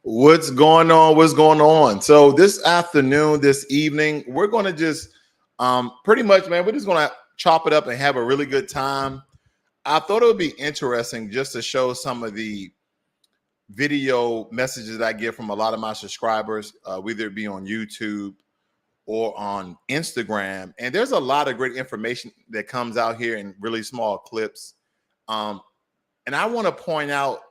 What's going on? What's going on? So this afternoon, this evening, we're going to just pretty much, man, we're just going to chop it up and have a really good time. I thought it would be interesting just to show some of the video messages that I get from a lot of my subscribers, whether it be on YouTube or on Instagram. And there's a lot of great information that comes out here in really small clips. And I want to point out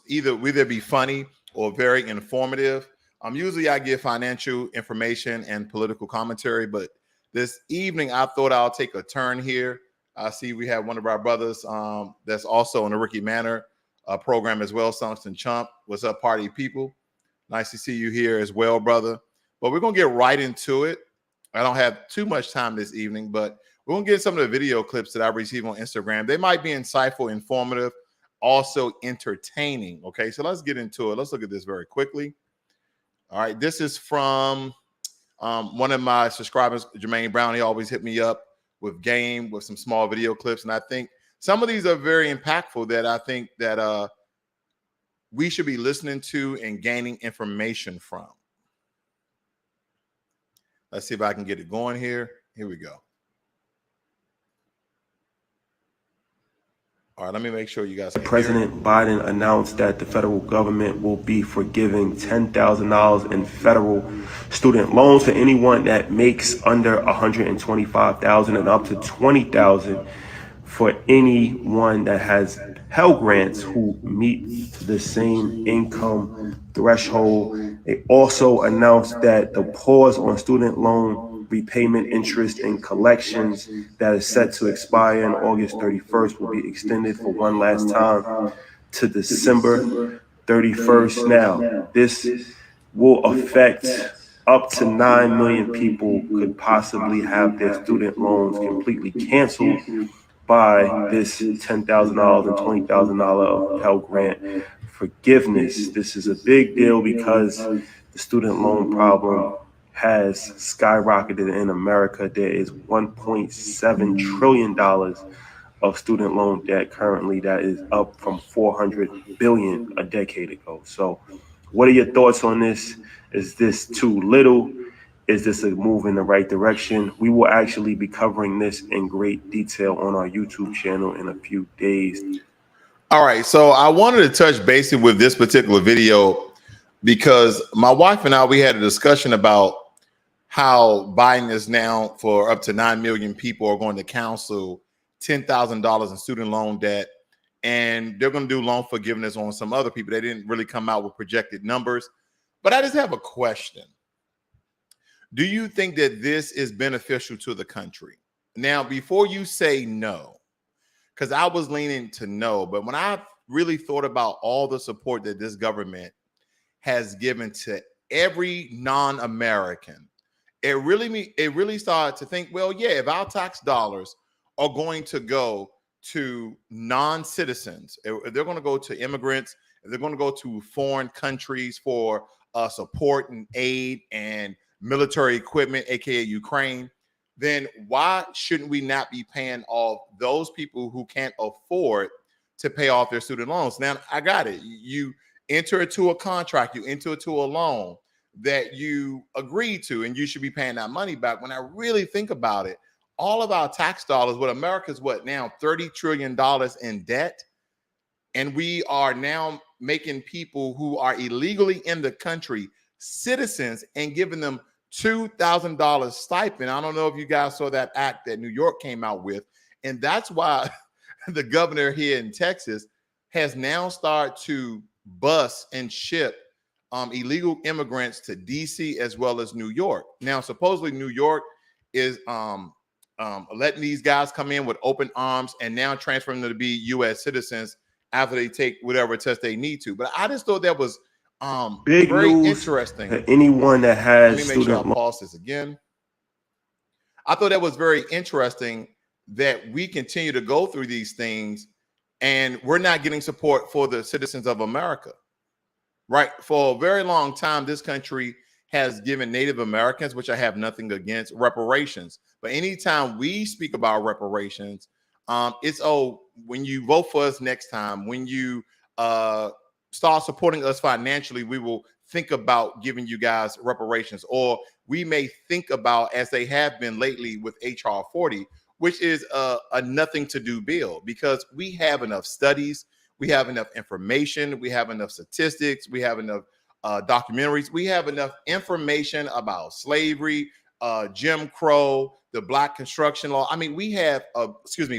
either whether it be funny or very informative. Usually I give financial information and political commentary, but this evening I thought I'll take a turn here. I see we have one of our brothers that's also in the Ricky Manor program as well, Sungston Chump. What's up, party people? Nice to see you here as well, brother. But we're going to get right into it. I don't have too much time this evening, but we're going to get some of the video clips that I received on Instagram. They might be insightful, informative, also entertaining. Okay, so let's get into it. Let's look at this very quickly. All right, this is from one of my subscribers, Jermaine Brown. He always hit me up with game, with some small video clips. And I think some of these are very impactful that I think that we should be listening to and gaining information from. Let's see if I can get it going here. Here we go. All right, let me make sure you guys can President Biden announced that the federal government will be forgiving $10,000 in federal student loans to anyone that makes under $125,000 and up to $20,000 for anyone that has Pell Grants who meet the same income threshold. They also announced that the pause on student loan repayment, interest, and collections that is set to expire on August 31st will be extended for one last time to December 31st. Now, this will affect up to 9 million people could possibly have their student loans completely canceled by this $10,000 and $20,000 Pell Grant forgiveness. This is a big deal because the student loan problem has skyrocketed in America. There is $1.7 trillion of student loan debt currently. That is up from $400 billion a decade ago. So what are your thoughts on this? Is this too little? Is this a move in the right direction? We will actually be covering this in great detail on our YouTube channel in a few days. All right, so I wanted to touch base with this particular video because my wife and I, we had a discussion about how Biden is now for up to 9 million people are going to cancel $10,000 in student loan debt, and they're going to do loan forgiveness on some other people. They didn't really come out with projected numbers, but I just have a question. Do you think that this is beneficial to the country? Now, before you say no, because I was leaning to no. But when I really thought about all the support that this government has given to every non-American, it really started to think, well, yeah, if our tax dollars are going to go to non-citizens, if they're going to go to immigrants, if they're going to go to foreign countries for support and aid and military equipment, aka Ukraine, then why shouldn't we not be paying off those people who can't afford to pay off their student loans? Now, I got it. You enter into a contract, you enter into a loan that you agreed to, and you should be paying that money back. When I really think about it, all of our tax dollars, what America's what now, $30 trillion in debt. And we are now making people who are illegally in the country citizens and giving them $2,000 stipend. I don't know if you guys saw that act that New York came out with. And that's why the governor here in Texas has now started to bus and ship illegal immigrants to DC as well as New York. Now, supposedly New York is letting these guys come in with open arms and now transferring them to be U.S. citizens after they take whatever test they need to. But I just thought that was big very news interesting. to anyone that has Let me make sure I pause this again. I thought that was very interesting that we continue to go through these things and we're not getting support for the citizens of America. Right. For a very long time, this country has given Native Americans, which I have nothing against, reparations. But anytime we speak about reparations, it's, oh, when you vote for us next time, when you start supporting us financially, we will think about giving you guys reparations. Or we may think about, as they have been lately with HR 40, which is a nothing to do bill, because we have enough studies. We have enough information. We have enough statistics. We have enough documentaries. We have enough information about slavery, Jim Crow, the Black construction law. I mean, we have,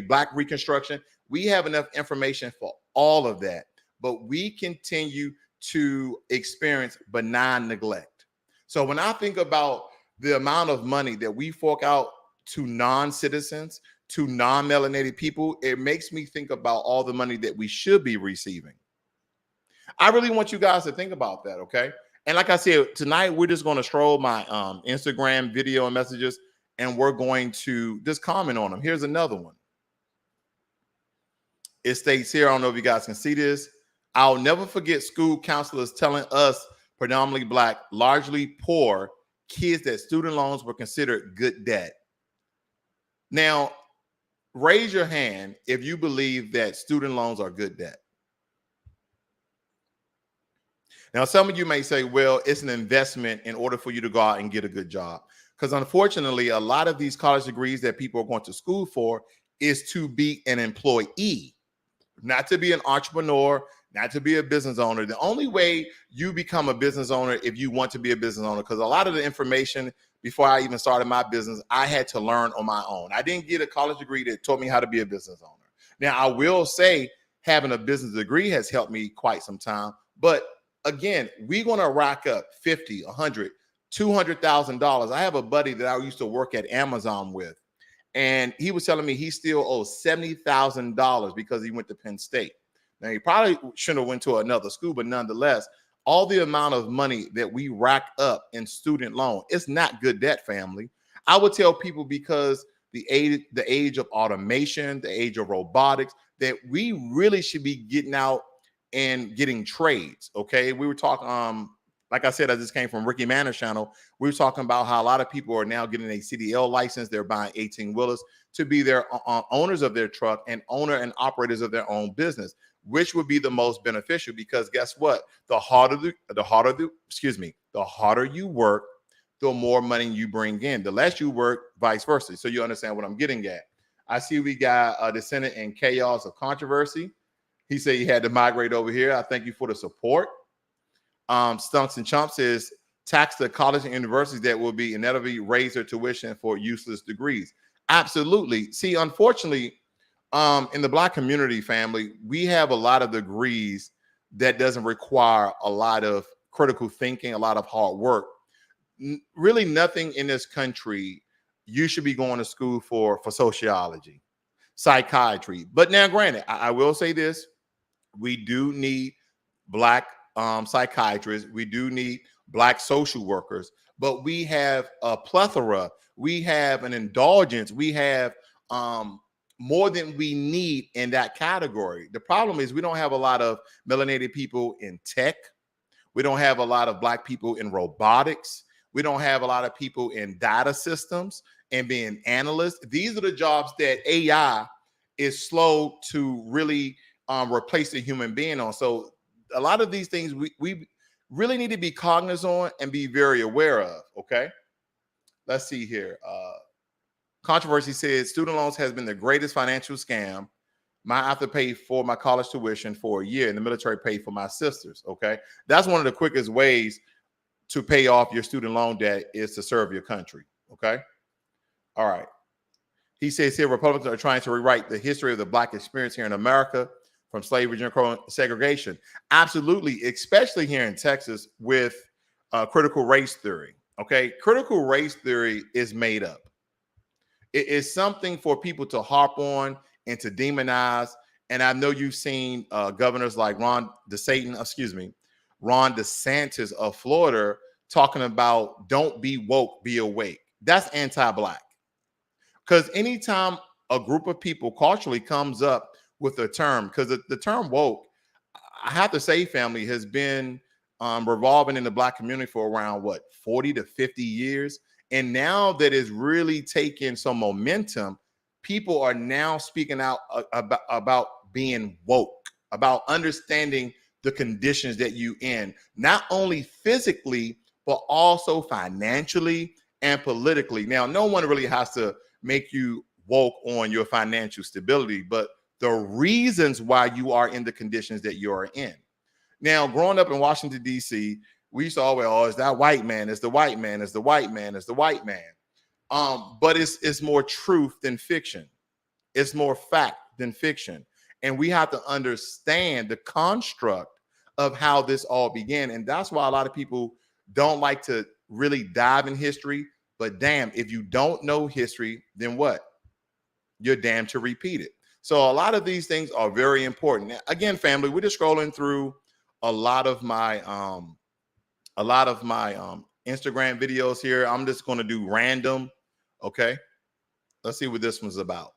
Black Reconstruction. We have enough information for all of that, but we continue to experience benign neglect. So when I think about the amount of money that we fork out to non-citizens, to non-melanated people, it makes me think about all the money that we should be receiving. I really want you guys to think about that, okay? And like I said, tonight we're just going to stroll my Instagram video and messages, and we're going to just comment on them. Here's another one. It states here, I don't know if you guys can see this. I'll never forget school counselors telling us, predominantly Black, largely poor kids, that student loans were considered good debt. Now, raise your hand if you believe that student loans are good debt. Now, some of you may say, well, it's an investment in order for you to go out and get a good job. Because unfortunately, a lot of these college degrees that people are going to school for is to be an employee, not to be an entrepreneur, not to be a business owner. The only way you become a business owner if you want to be a business owner, because a lot of the information before I even started my business, I had to learn on my own. I didn't get a college degree that taught me how to be a business owner. Now, I will say having a business degree has helped me quite some time. But again, we're going to rack up $50, $100, $200,000. I have a buddy that I used to work at Amazon with, and he was telling me he still owes $70,000 because he went to Penn State. Now, he probably shouldn't have went to another school, but nonetheless, all the amount of money that we rack up in student loan, it's not good debt, family. I would tell people, because the age of automation, the age of robotics, that we really should be getting out and getting trades. Okay, we were talking, like I said, I just came from Ricky Manner's channel. We were talking about how a lot of people are now getting a CDL license. They're buying 18-wheelers to be their owners of their truck and owner and operators of their own business, which would be the most beneficial, because guess what? The harder you work, the more money you bring in. The less you work, vice versa. So you understand what I'm getting at. I see we got a descendant in chaos of controversy. He said he had to migrate over here. I thank you for the support. Stunts and Chump says, tax the college and universities that will be inevitably raise their tuition for useless degrees. Absolutely. See, unfortunately, in the Black community, family, we have a lot of degrees that doesn't require a lot of critical thinking, a lot of hard work. Really nothing in this country you should be going to school for sociology. psychiatry. But now, granted, I will say this: we do need Black psychiatrists. We do need Black social workers. But we have a plethora. We have an indulgence. We have more than we need in that category. The problem is we don't have a lot of melanated people in tech. We don't have a lot of Black people in robotics. We don't have a lot of people in data systems and being analysts. These are the jobs that AI is slow to really replace the human being on. So a lot of these things we really need to be cognizant on and be very aware of. Okay. Let's see here. Controversy says student loans has been the greatest financial scam. I have to pay for my college tuition for a year, and the military paid for my sisters. Okay. That's one of the quickest ways to pay off your student loan debt is to serve your country. Okay. All right. He says here Republicans are trying to rewrite the history of the Black experience here in America from slavery, Jim Crow, segregation. Absolutely, especially here in Texas with critical race theory. Okay. Critical race theory is made up. It is something for people to harp on and to demonize. And I know you've seen governors like Ron DeSantis of Florida talking about don't be woke, be awake. That's anti-Black. Because anytime a group of people culturally comes up with a term, because the term woke, I have to say, family, has been revolving in the Black community for around 40 to 50 years. And now that is really taking some momentum, people are now speaking out about being woke, about understanding the conditions that you in, not only physically, but also financially and politically. Now, no one really has to make you woke on your financial stability, but the reasons why you are in the conditions that you are in. Now, growing up in Washington, D.C., we used to always, it's that white man, it's the white man, it's the white man, it's the white man. But it's more truth than fiction. It's more fact than fiction. And we have to understand the construct of how this all began. And that's why a lot of people don't like to really dive in history. But damn, if you don't know history, then what? You're damned to repeat it. So a lot of these things are very important. Now, again, family, we're just scrolling through a lot of my Instagram videos here. I'm just going to do random. Okay. Let's see what this one's about.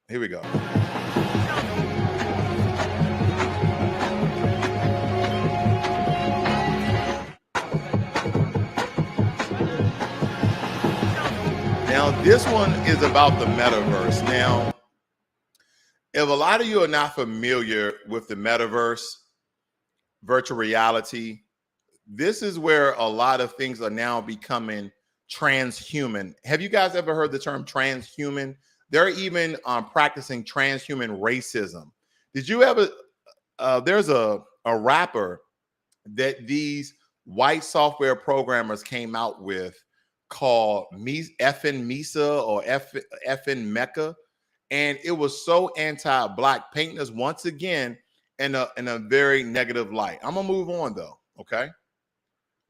Here we go. Now, this one is about the metaverse. Now, if a lot of you are not familiar with the metaverse, virtual reality, this is where a lot of things are now becoming transhuman. Have you guys ever heard the term transhuman? They're even practicing transhuman racism. Did you ever? There's a rapper that these white software programmers came out with called effing Misa or effing Mecca, and it was so anti-Black, painting us once again in a very negative light. I'm gonna move on though. Okay.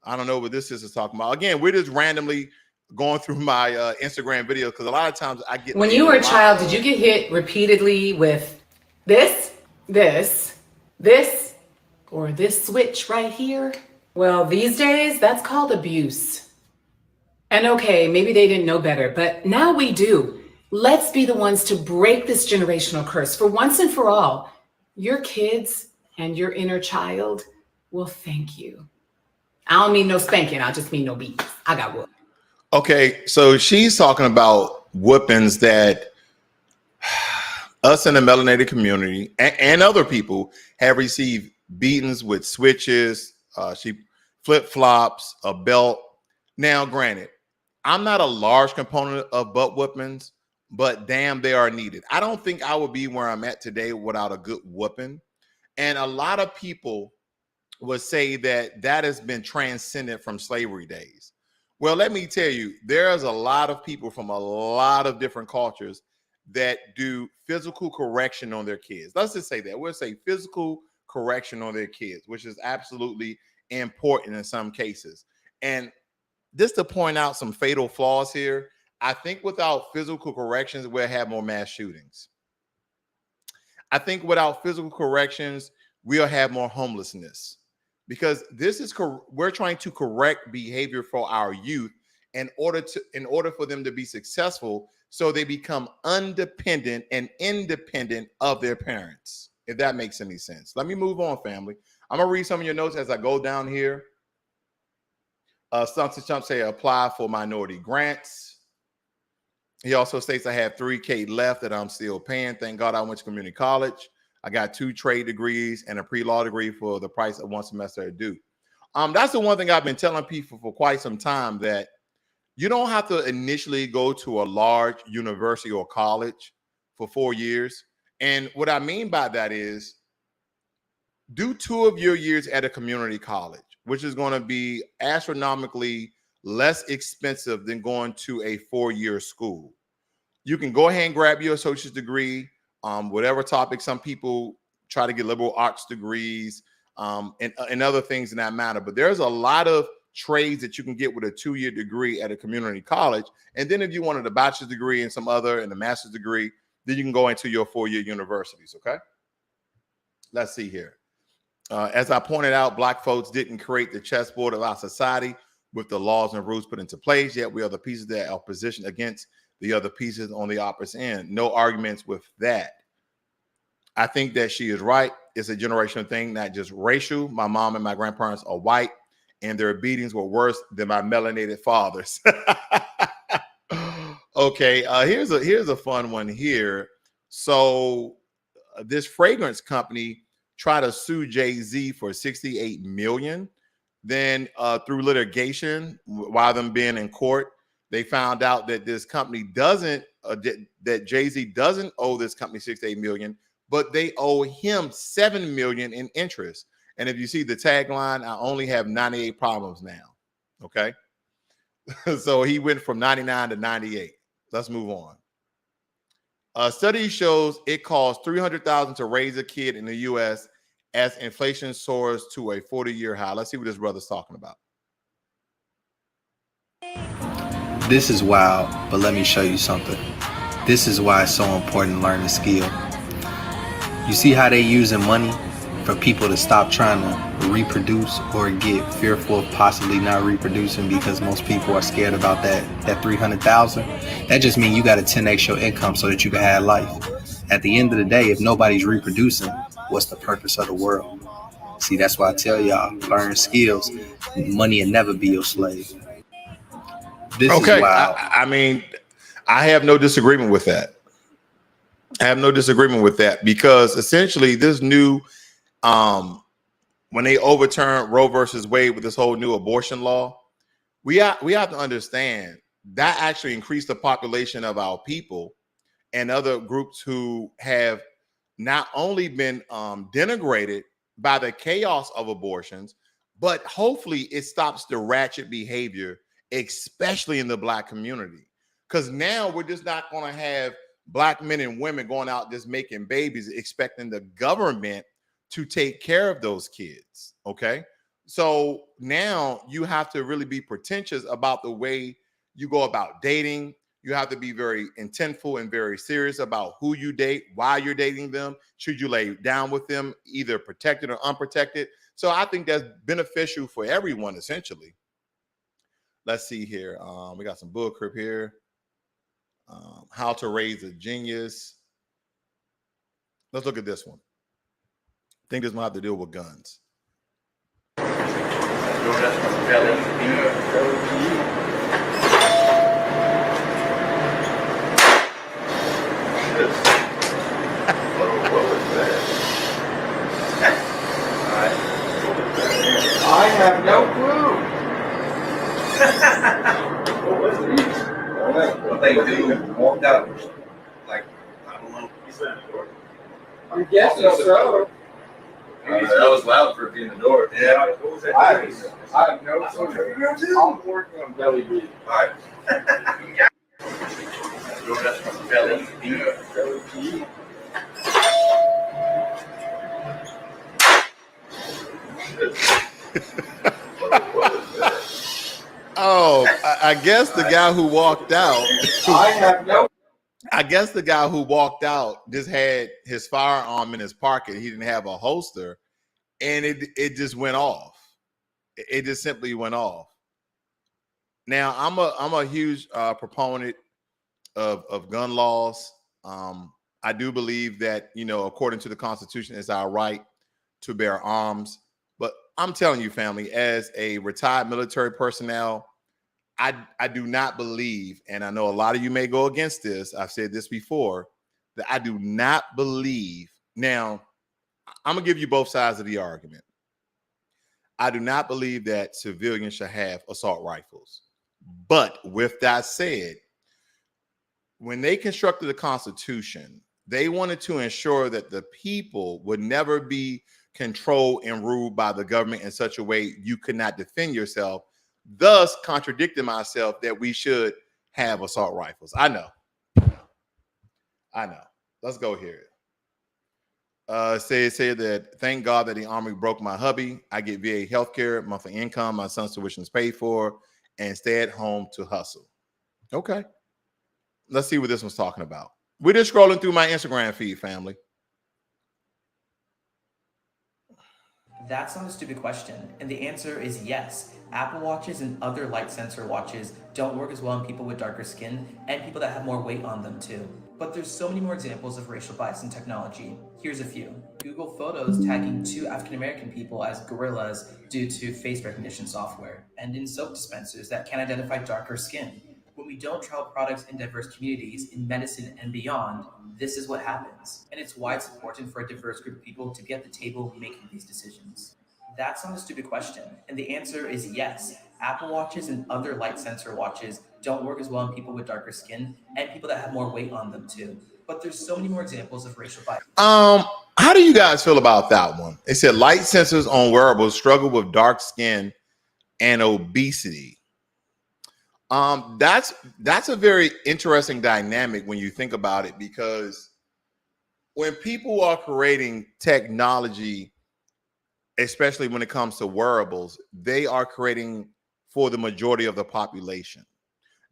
I don't know what this is talking about. Again, we're just randomly going through my Instagram videos because a lot of times I get. When you were a child, did you get hit repeatedly with this, or this switch right here? Well, these days, that's called abuse. And okay, maybe they didn't know better, but now we do. Let's be the ones to break this generational curse for once and for all. Your kids and your inner child will thank you. I don't mean no spanking. I just mean no beats. I got whooped. Okay, so she's talking about whoopings that us in the melanated community and other people have received beatings with switches, she flip-flops, a belt. Now, granted, I'm not a large component of butt whoopings, but damn, they are needed. I don't think I would be where I'm at today without a good whooping. And a lot of people would say that has been transcended from slavery days. Well, let me tell you, there's a lot of people from a lot of different cultures that do physical correction on their kids. Let's just say that. We'll say physical correction on their kids, which is absolutely important in some cases. And just to point out some fatal flaws here, I think without physical corrections, we'll have more mass shootings. I think without physical corrections, we'll have more homelessness, because we're trying to correct behavior for our youth in order for them to be successful, so they become independent and independent of their parents. If that makes any sense. Let me move on, family. I'm gonna read some of your notes as I go down here. Stumps and Chump say apply for minority grants. He also states I have $3K left that I'm still paying. Thank God I went to community college. I got 2 trade degrees and a pre-law degree for the price of 1 semester at Duke. That's the one thing I've been telling people for quite some time, that you don't have to initially go to a large university or college for 4 years. And what I mean by that is, do 2 of your years at a community college, which is going to be astronomically less expensive than going to a 4-year school. You can go ahead and grab your associate's degree, whatever topic. Some people try to get liberal arts degrees and other things in that matter. But there's a lot of trades that you can get with a 2-year degree at a community college. And then if you wanted a bachelor's degree and some other and a master's degree, then you can go into your 4-year universities, okay? Let's see here. As I pointed out, Black folks didn't create the chessboard of our society with the laws and rules put into place, yet we are the pieces that are positioned against the other pieces on the opposite end. No arguments with that. I think that she is right. It's a generational thing, not just racial. My mom and my grandparents are white, and their beatings were worse than my melanated fathers. Okay, here's a fun one here. So this fragrance company tried to sue Jay-Z for $68 million. Then through litigation, while them being in court, they found out that this company doesn't, that Jay-Z doesn't owe this company $68 million, but they owe him $7 million in interest. And if you see the tagline, I only have 98 problems now. Okay. So he went from 99 to 98. Let's move on. A study shows it costs $300,000 to raise a kid in the U.S. as inflation soars to a 40-year high. Let's see what this brother's talking about. This is wild, but let me show you something. This is why it's so important to learn the skill. You see how they using money for people to stop trying to reproduce or get fearful of possibly not reproducing because most people are scared about that 300,000. That just means you got to 10x your income so that you can have life. At the end of the day, if nobody's reproducing, what's the purpose of the world? See, that's why I tell y'all, learn skills. Money will never be your slave. This okay. is wild. I mean, I have no disagreement with that. I have no disagreement with that, because essentially this new, when they overturned Roe versus Wade with this whole new abortion law, we have to understand that actually increased the population of our people and other groups who have not only been denigrated by the chaos of abortions, but hopefully it stops the ratchet behavior, especially in the Black community. Because now we're just not going to have Black men and women going out just making babies, expecting the government to take care of those kids. Okay. So now you have to really be pretentious about the way you go about dating. You have to be very intentful and very serious about who you date, why you're dating them. Should you lay down with them, either protected or unprotected? So I think that's beneficial for everyone, essentially. Let's see here. We got some bullcrap here. How to raise a genius. Let's look at this one. I think this might have to deal with guns. I have no clue. What was it? What they do walked out. Like, I don't know. I'm guessing so. That was loud for it being the door. Yeah. What was that? I have no clue. I'm working on belly breathing. All right. Belly breathing. Oh, I guess the guy who walked out. I have no. I guess the guy who walked out just had his firearm in his pocket. He didn't have a holster, and it just went off. It just simply went off. Now I'm a huge proponent of gun laws. I do believe that, you know, according to the Constitution, it's our right to bear arms. But I'm telling you, family, as a retired military personnel, I do not believe, and I know a lot of you may go against this, I've said this before, that I do not believe. Now, I'm going to give you both sides of the argument. I do not believe that civilians should have assault rifles. But with that said, when they constructed the Constitution, they wanted to ensure that the people would never be controlled and ruled by the government in such a way you could not defend yourself, thus contradicting myself that we should have assault rifles. I know. Let's go here. Say that thank God that the Army broke my hubby. I get VA healthcare, monthly income, my son's tuition is paid for, and stay at home to hustle. Okay. Let's see what this one's talking about. We're just scrolling through my Instagram feed, family. That's not a stupid question, and the answer is yes. Apple Watches and other light sensor watches don't work as well on people with darker skin and people that have more weight on them too. But there's so many more examples of racial bias in technology. Here's a few. Google Photos tagging 2 African-American people as gorillas due to face recognition software, and in soap dispensers that can identify darker skin. When we don't trial products in diverse communities, in medicine and beyond, this is what happens. And it's why it's important for a diverse group of people to be at the table making these decisions. That's not a stupid question, and the answer is yes. Apple Watches and other light sensor watches don't work as well on people with darker skin and people that have more weight on them too. But there's so many more examples of racial bias. How do you guys feel about that one? It said light sensors on wearables struggle with dark skin and obesity. That's a very interesting dynamic when you think about it, because when people are creating technology, especially when it comes to wearables, they are creating for the majority of the population.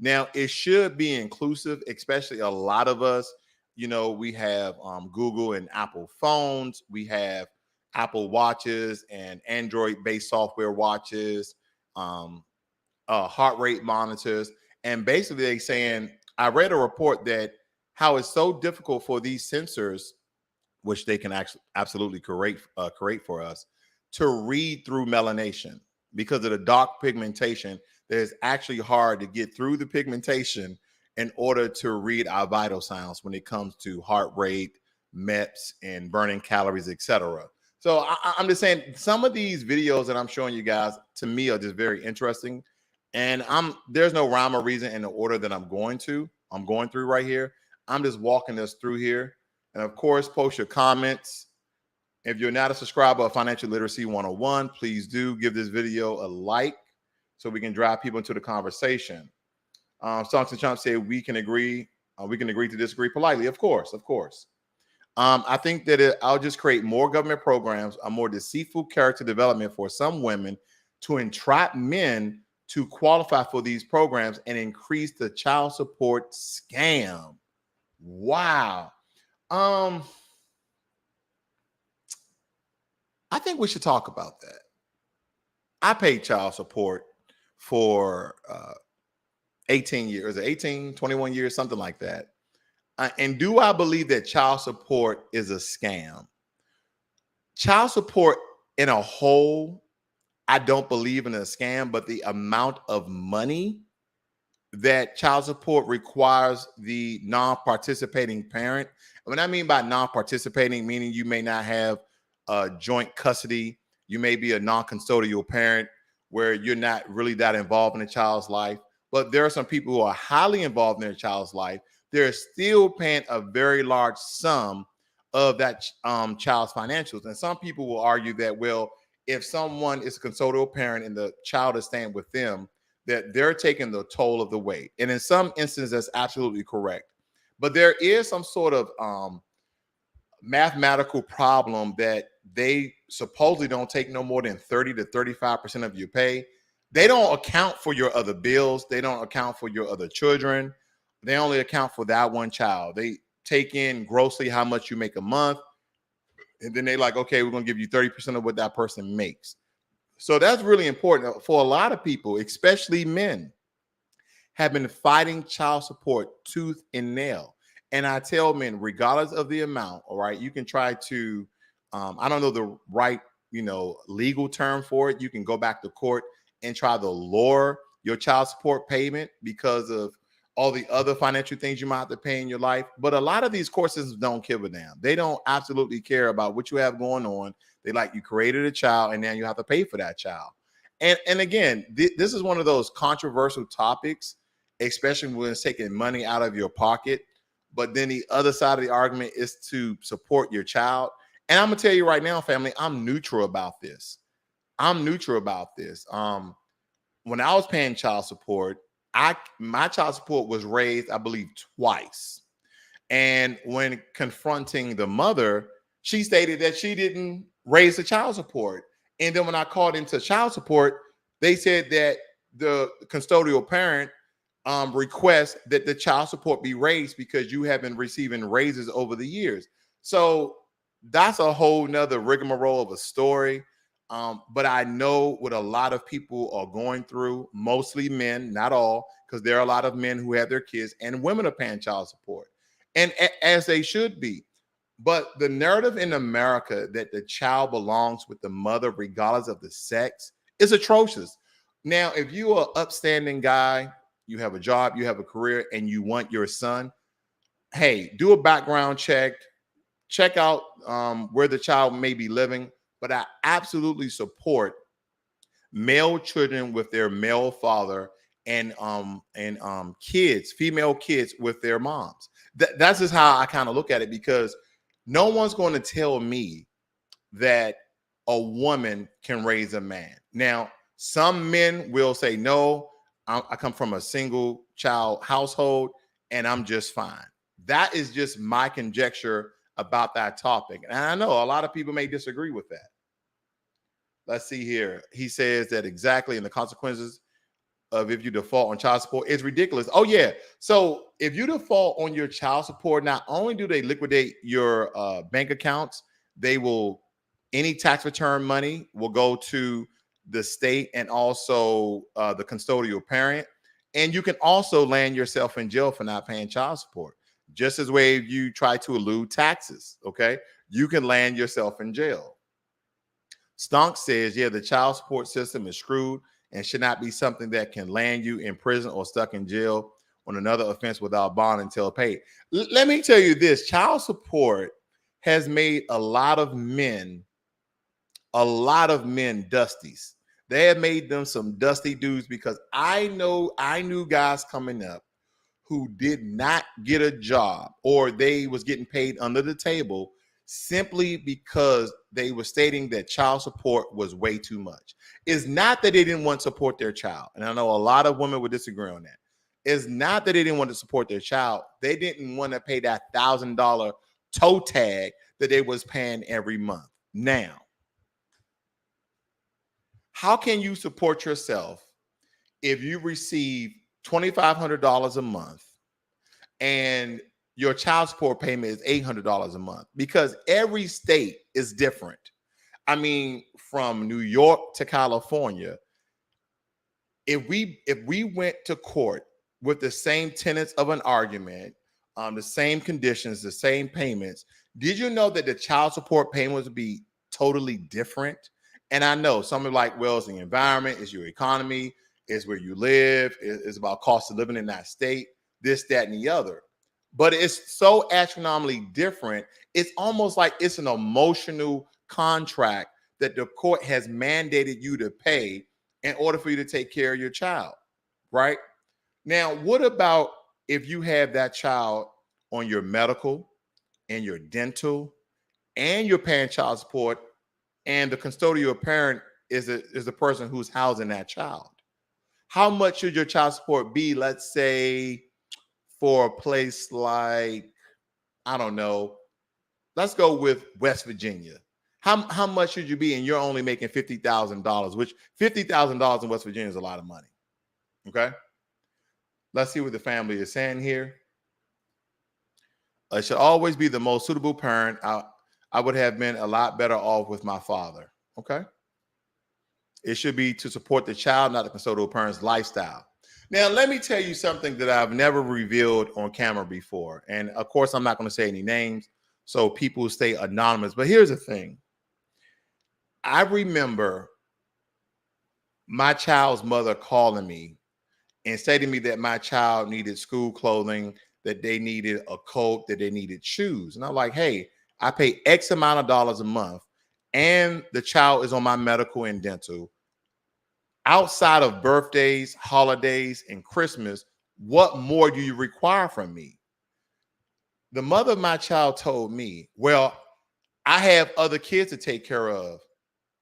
Now, it should be inclusive, especially a lot of us, you know, we have Google and Apple phones, we have Apple watches and Android-based software watches, heart rate monitors. And basically they saying, I read a report that how it's so difficult for these sensors, which they can actually absolutely create for us, to read through melanation because of the dark pigmentation. That it's actually hard to get through the pigmentation in order to read our vital signs when it comes to heart rate, MEPS, and burning calories, etc. So I'm just saying some of these videos that I'm showing you guys, to me, are just very interesting. And there's no rhyme or reason in the order that I'm going through right here. I'm just walking us through here. And of course, post your comments. If you're not a subscriber of Financial Literacy 101, please do give this video a like so we can drive people into the conversation. Stonks and Chomp said we can agree to disagree politely. Of course. I think that I'll just create more government programs, a more deceitful character development for some women to entrap men to qualify for these programs and increase the child support scam. Wow. I think we should talk about that. I paid child support for 18 years, 18, 21 years, something like that. And do I believe that child support is a scam? Child support in a whole, I don't believe in a scam, but the amount of money that child support requires the non-participating parent. And what I mean by non-participating, meaning you may not have joint custody. You may be a non-custodial parent where you're not really that involved in the child's life. But there are some people who are highly involved in their child's life. They're still paying a very large sum of that child's financials. And some people will argue that, well, if someone is a custodial parent and the child is staying with them, that they're taking the toll of the weight. And in some instances, that's absolutely correct. But there is some sort of mathematical problem that they supposedly don't take no more than 30 to 35% of your pay. they don't account for your other bills. They don't account for your other children. They only account for that one child. They take in grossly how much you make a month. And then they like, okay, we're going to give you 30% of what that person makes. So that's really important for a lot of people, especially men, have been fighting child support tooth and nail. And I tell men, regardless of the amount, all right, you can try to, I don't know the right, legal term for it. You can go back to court and try to lower your child support payment because of all the other financial things you might have to pay in your life. But a lot of these court systems don't give a damn. They don't absolutely care about what you have going on. They like, you created a child and now you have to pay for that child. And again, this is one of those controversial topics, especially when it's taking money out of your pocket. But then the other side of the argument is to support your child. And I'm gonna tell you right now, family, I'm neutral about this. When I was paying child support, my child support was raised, I believe, twice. And when confronting the mother, she stated that she didn't raise the child support. And then when I called into child support, they said that the custodial parent requests that the child support be raised because you have been receiving raises over the years. So that's a whole nother rigmarole of a story. But I know what a lot of people are going through, mostly men, not all, because there are a lot of men who have their kids and women are paying child support, and as they should be. But the narrative in America that the child belongs with the mother, regardless of the sex, is atrocious. Now, if you are an upstanding guy, you have a job, you have a career, and you want your son, hey, do a background check out where the child may be living. But I absolutely support male children with their male father and kids, female kids with their moms. That's just how I kind of look at it, because no one's going to tell me that a woman can raise a man. Now, some men will say, no, I come from a single child household and I'm just fine. That is just my conjecture about that topic. And I know a lot of people may disagree with that. Let's see here. He says that exactly, and the consequences of if you default on child support is ridiculous. Oh, yeah. So if you default on your child support, not only do they liquidate your bank accounts, any tax return money will go to the state and also the custodial parent. And you can also land yourself in jail for not paying child support. Just as way if you try to elude taxes, okay? You can land yourself in jail. Stonk says, yeah, the child support system is screwed and should not be something that can land you in prison or stuck in jail on another offense without bond until paid. Let me tell you this, child support has made a lot of men dusties. They have made them some dusty dudes, because I knew guys coming up who did not get a job, or they was getting paid under the table simply because they were stating that child support was way too much. It's not that they didn't want to support their child. And I know a lot of women would disagree on that. It's not that they didn't want to support their child. They didn't want to pay that $1,000 toe tag that they was paying every month. Now, how can you support yourself if you receive $2,500 a month and your child support payment is $800 a month? Because every state is different. I mean, from New York to California, if we went to court with the same tenets of an argument, the same conditions, the same payments, did you know that the child support payments would be totally different? And I know some are like, well, it's the environment, it's your economy, it's where you live, it's about cost of living in that state, this, that, and the other. But it's so astronomically different. It's almost like it's an emotional contract that the court has mandated you to pay in order for you to take care of your child, right? Now, what about if you have that child on your medical and your dental and you're paying child support, and the custodial parent is the person who's housing that child? How much should your child support be, let's say, for a place like, I don't know, let's go with West Virginia. How much should you be? And you're only making $50,000, which $50,000 in West Virginia is a lot of money. Okay. Let's see what the family is saying here. It should always be the most suitable parent. I would have been a lot better off with my father. Okay. It should be to support the child, not the custodial parent's lifestyle. Now, let me tell you something that I've never revealed on camera before. And of course, I'm not going to say any names, so people stay anonymous. But here's the thing. I remember my child's mother calling me and saying to me that my child needed school clothing, that they needed a coat, that they needed shoes. And I'm like, hey, I pay X amount of dollars a month, and the child is on my medical and dental. Outside of birthdays, holidays, and Christmas, what more do you require from me? The mother of my child told me, well, I have other kids to take care of.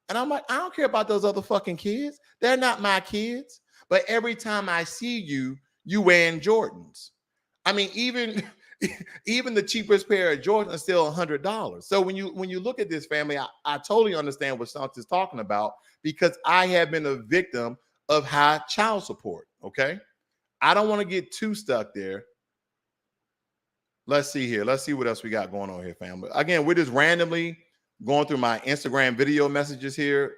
And I'm like, I don't care about those other fucking kids. They're not my kids. But every time I see you, you wearing Jordans. I mean, even the cheapest pair of Jordans are still $100. So when you look at this family, I totally understand what Stunts is talking about, because I have been a victim of high child support. Okay. I don't want to get too stuck there. Let's see here. Let's see what else we got going on here, family. Again, we're just randomly going through my Instagram video messages here.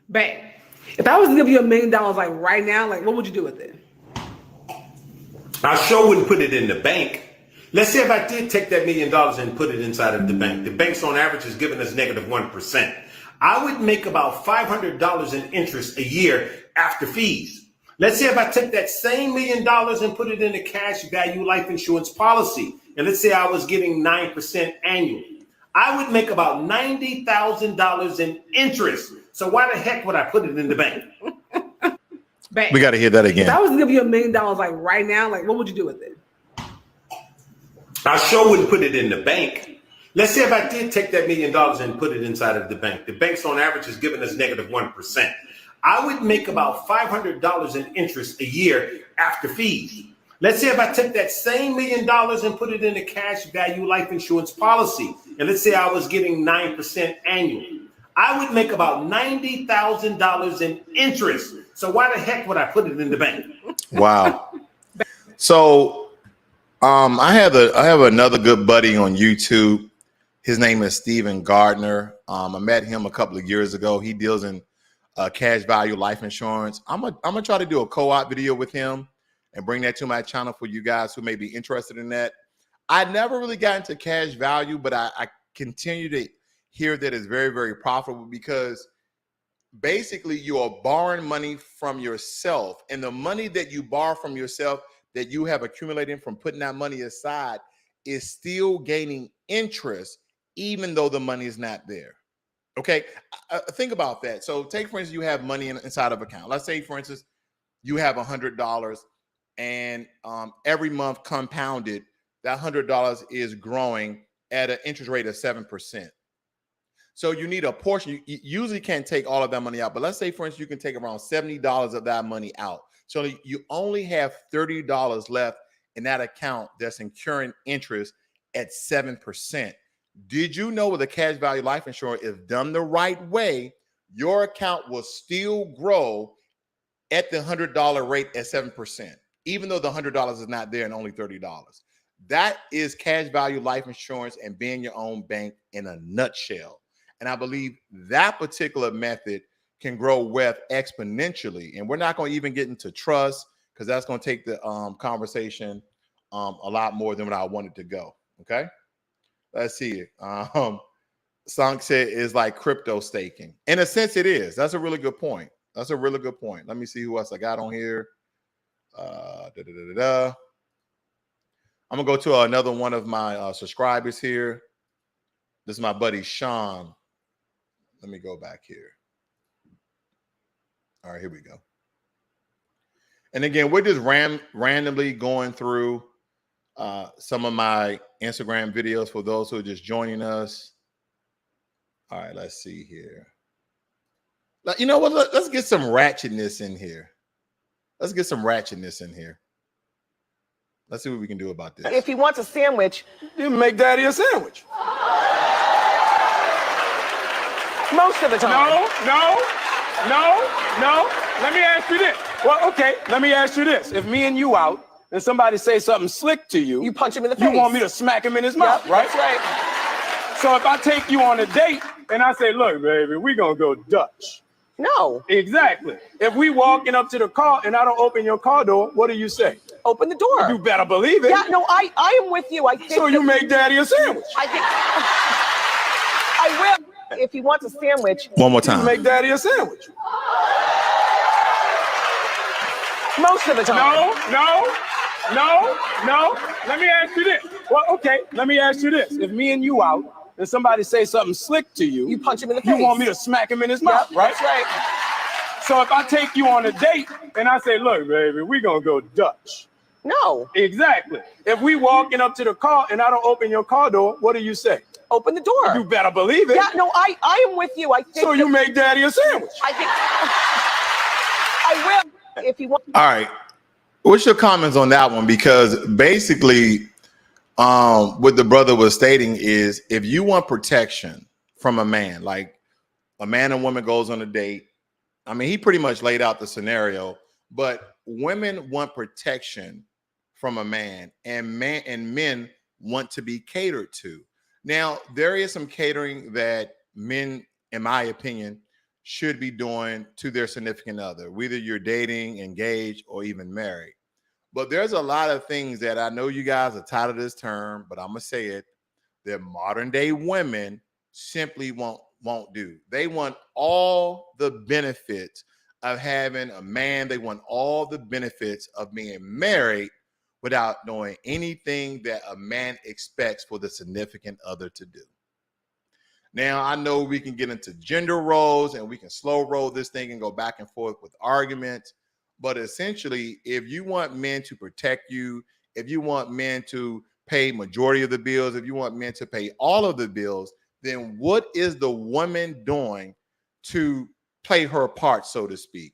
Bang. If I was to give you $1 million like right now, like what would you do with it? I sure wouldn't put it in the bank. Let's say if I did take that $1 million and put it inside of the bank. The bank's on average is giving us negative 1%. I would make about $500 in interest a year after fees. Let's say if I took that same $1 million and put it in a cash value life insurance policy, and let's say I was getting 9% annually, I would make about $90,000 in interest. So why the heck would I put it in the bank? Bang. We got to hear that again. If I was to give you $1 million like right now, like what would you do with it? I sure wouldn't put it in the bank. Let's say if I did take that $1 million and put it inside of the bank. The bank's on average is giving us negative 1%. I would make about $500 in interest a year after fees. Let's say if I took that same $1 million and put it in a cash value life insurance policy, and let's say I was getting 9% annually, I would make about $90,000 in interest. So why the heck would I put it in the bank? Wow. So I have another good buddy on YouTube. His name is Steven Gardner. I met him a couple of years ago. He deals in cash value life insurance. I'm gonna try to do a co-op video with him and bring that to my channel for you guys who may be interested in that. I never really got into cash value, but I continue to hear that it's very, very profitable, because basically you are borrowing money from yourself, and the money that you borrow from yourself that you have accumulated from putting that money aside is still gaining interest, even though the money is not there. Okay, think about that. So take, for instance, you have money inside of an account. Let's say, for instance, you have $100, and every month compounded, that $100 is growing at an interest rate of 7%. So you need a portion. You usually can't take all of that money out, but let's say, for instance, you can take around $70 of that money out. So you only have $30 left in that account that's incurring interest at 7%. Did you know with a cash value life insurance, if done the right way, your account will still grow at the $100 rate at 7%, even though the $100 is not there and only $30. That is cash value life insurance and being your own bank in a nutshell. And I believe that particular method can grow wealth exponentially. And we're not going to even get into trust, because that's going to take the conversation a lot more than what I wanted to go. Okay. Let's see it. Sunk said is like crypto staking. In a sense, it is. That's a really good point. That's a really good point. Let me see who else I got on here. I'm going to go to another one of my subscribers here. This is my buddy, Sean. Let me go back here. All right, here we go. And again, we're just randomly going through some of my Instagram videos for those who are just joining us. All right, let's see here. You know what? Let's get some ratchetness in here. Let's get some ratchetness in here. Let's see what we can do about this. If he wants a sandwich, You make daddy a sandwich. Most of the time. No. Let me ask you this. Well, okay, let me ask you this. If me and you out and somebody say something slick to you, You punch him in the face. you want me to smack him in his mouth, Yep, right? That's right. So if I take you on a date and I say, look, baby, we gonna go Dutch. No. Exactly. If we walking up to the car and I don't open your car door, what do you say? Open the door. You better believe it. Yeah, no, I am with you. I think So you make daddy a sandwich. I think I will. If he wants a sandwich. One more You time. make daddy a sandwich. Most of the time. No. Let me ask you this. Well, okay, let me ask you this. If me and you out and somebody say something slick to you, You punch him in the face. you want me to smack him in his mouth, Yep, right? That's right. So if I take you on a date and I say, look, baby, we gonna go Dutch. No. Exactly. If we walking up to the car and I don't open your car door, what do you say? Open the door. You better believe it. Yeah, no, I am with you. I think So you make daddy a sandwich. I think I will. If he wants. All right. What's your comments on that one? Because basically, what the brother was stating is if you want protection from a man, like a man and woman goes on a date, I mean, he pretty much laid out the scenario, but women want protection from a man and men want to be catered to. Now, there is some catering that men, in my opinion, should be doing to their significant other, whether you're dating, engaged, or even married. But there's a lot of things that I know you guys are tired of this term, but I'm gonna say it, that modern day women simply won't do. They want all the benefits of having a man. They want all the benefits of being married without knowing anything that a man expects for the significant other to do. Now, I know we can get into gender roles and we can slow roll this thing and go back and forth with arguments. But essentially, if you want men to protect you, if you want men to pay majority of the bills, if you want men to pay all of the bills, then what is the woman doing to play her part, so to speak?